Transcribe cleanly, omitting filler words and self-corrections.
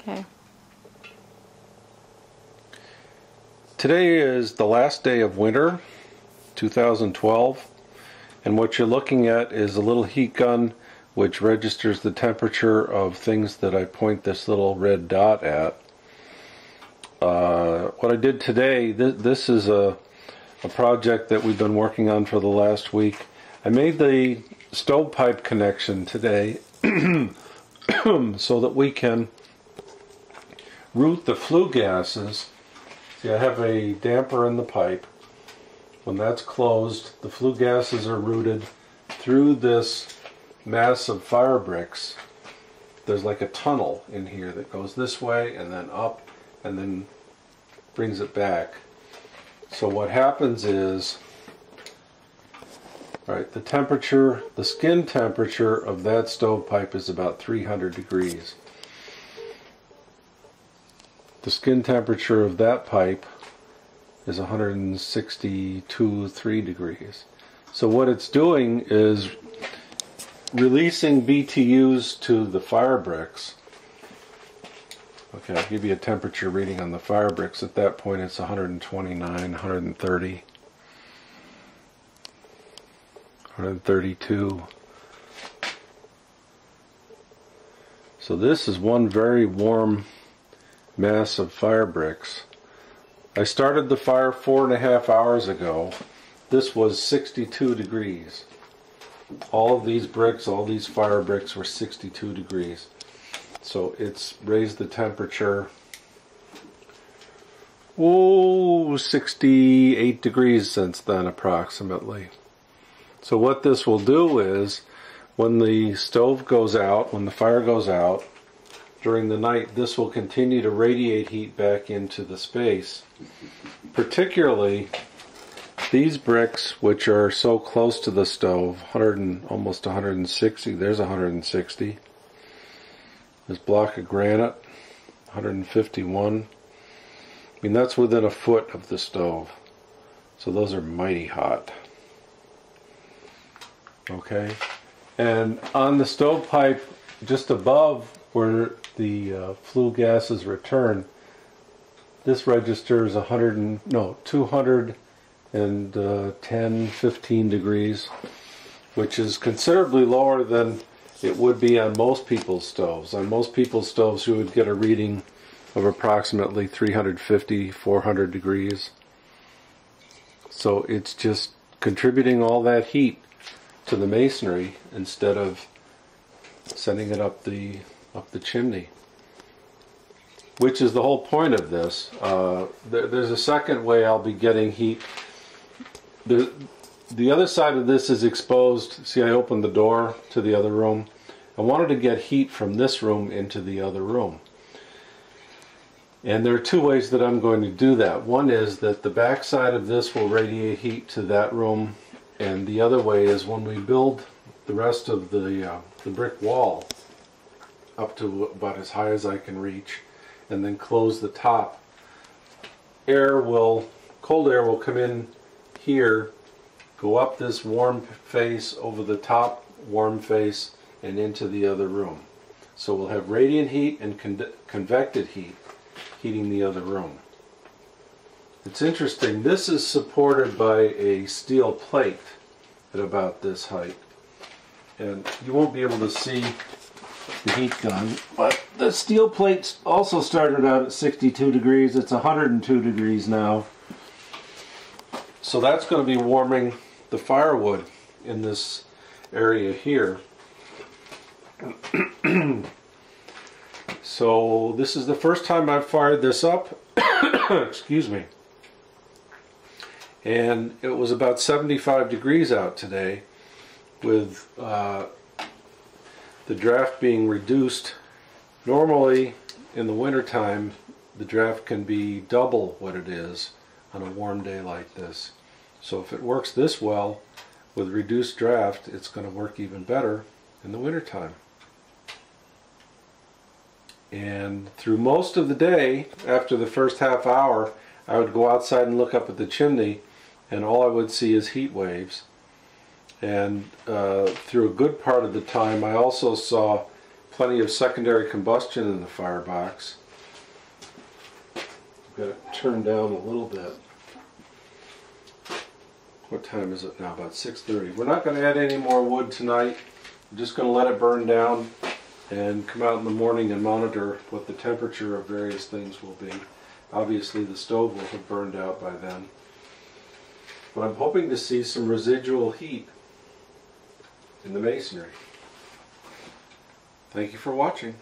Okay. Today is the last day of winter, 2012, and what you're looking at is a little heat gun which registers the temperature of things that I point this little red dot at. What I did today, this is a project that we've been working on for the last week. I made the stovepipe connection today so that we can route the flue gases. See, I have a damper in the pipe. When that's closed, the flue gases are routed through this mass of fire bricks. There's like a tunnel in here that goes this way and then up and then brings it back. So what happens is, right, the temperature, the skin temperature of that stovepipe is about 300 degrees. The skin temperature of that pipe is 162.3 degrees. So what it's doing is releasing BTUs to the fire bricks. Okay, I'll give you a temperature reading on the fire bricks. At that point it's 129, 130, 132. So this is one very warm mass of fire bricks. I started the fire 4.5 hours ago. This was 62 degrees. All of these bricks, all these fire bricks were 62 degrees. So it's raised the temperature, 68 degrees since then approximately. So what this will do is, when the stove goes out, when the fire goes out, during the night, this will continue to radiate heat back into the space. Particularly these bricks, which are so close to the stove, almost 160, there's 160. This block of granite, 151. I mean, that's within a foot of the stove. So those are mighty hot. Okay? And on the stovepipe, just above where the flue gases return, this registers 210, 15 degrees, which is considerably lower than it would be on most people's stoves. On most people's stoves, you would get a reading of approximately 350, 400 degrees. So it's just contributing all that heat to the masonry instead of sending it up the chimney, which is the whole point of this. There's a second way I'll be getting heat. The other side of this is exposed. See, I opened the door to the other room. I wanted to get heat from this room into the other room. And there are two ways that I'm going to do that. One is that the back side of this will radiate heat to that room, and the other way is when we build the rest of the brick wall up to about as high as I can reach, and then close the top, cold air will come in here, go up this warm face over the top warm face and into the other room. So we'll have radiant heat and convected heat heating the other room. It's interesting, this is supported by a steel plate at about this height. And you won't be able to see the heat gun, but the steel plate also started out at 62 degrees. It's 102 degrees now. So that's going to be warming the firewood in this area here. So this is the first time I've fired this up. Excuse me. And it was about 75 degrees out today, with the draft being reduced. Normally in the wintertime the draft can be double what it is on a warm day like this. So if it works this well with reduced draft, it's going to work even better in the wintertime. And through most of the day, after the first half hour, I would go outside and look up at the chimney, and all I would see is heat waves. And through a good part of the time, I also saw plenty of secondary combustion in the firebox. I've got it turned down a little bit. What time is it now? About 6:30. We're not going to add any more wood tonight. We're just going to let it burn down and come out in the morning and monitor what the temperature of various things will be. Obviously the stove will have burned out by then. But I'm hoping to see some residual heat in the masonry. Thank you for watching.